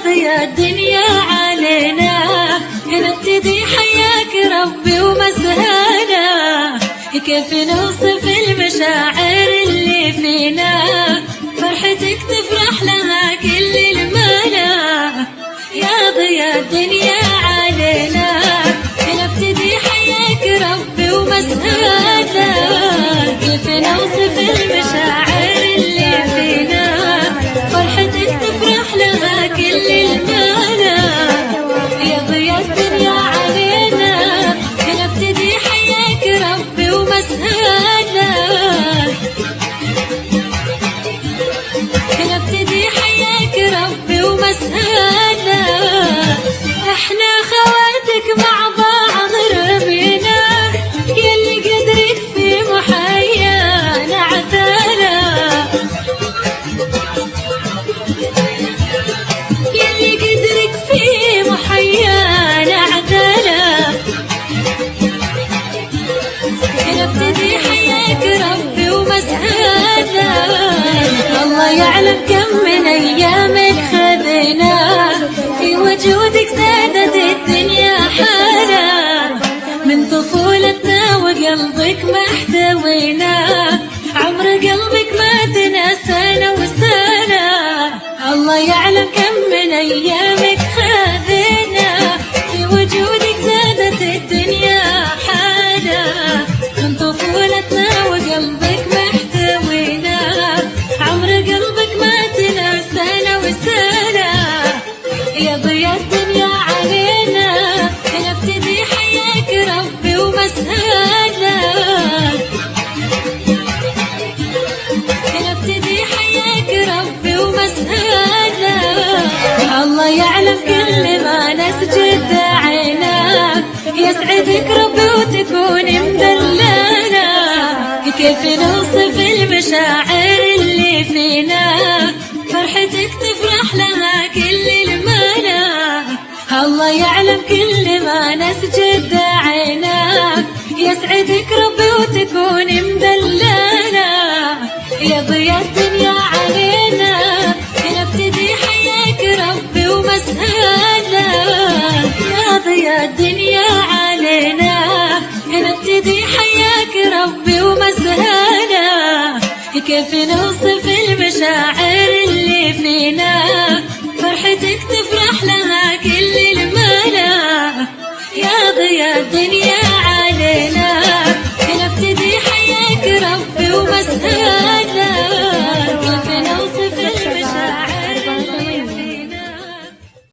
ضياء الدنيا علينا، نبتدي حياك ربي ومسهانا. كيف نوصف المشاعر اللي فينا، فرحتك تفرح لها كل المانا. يا ضياء الدنيا علينا، نبتدي حياك ربي ومسهانا. كيف نوصف المشاعر اللي فينا، فرحتك تفرح لها كل المانا. يا ضياء الدنيا علينا، نبتدي حياك ربي ومسهانا. نبتدي حياك ربي ومسهانا. احنا خواتك مع بعض ربينا، يلي قدرك في محيانا عتانا. يلي قدرك في محيانا عتانا. نبتدي حياك ربي ومسهانا. الله يعلم كم من ايامك خذينا، في وجودك زادت الدنيا حالا. من طفولتنا وقلبك ما احتوينا، عمر قلبك ما تنسانا وسانا. الله يعلم كم من ايامك خذينا، في وجودك زادت الدنيا حالا. من طفولتنا وقلبك ما احتوينا، عمر قلبك ما تنسانا وسانا. يا ضياء الدنيا علينا، نبتدي حياك ربي ومسهانا. نبتدي حياك ربي ومسهانا. الله يعلم كل ما نسجد عيناك، يسعدك ربي وتكون مدللنا. كيف نوصف المشاعر اللي فينا، فرحتك تفرح لها كل المانا. الله يعلم كل ما نسجد عيناك، يسعدك ربي وتكون مدللنا. يا ضياء الدنيا علينا، نبتدي حياك ربي ومسهانا. يا ضياء الدنيا علينا، نبتدي حياك ربي ومسهانا. كيف نوصف المشاعر اللي فينا، فرحتك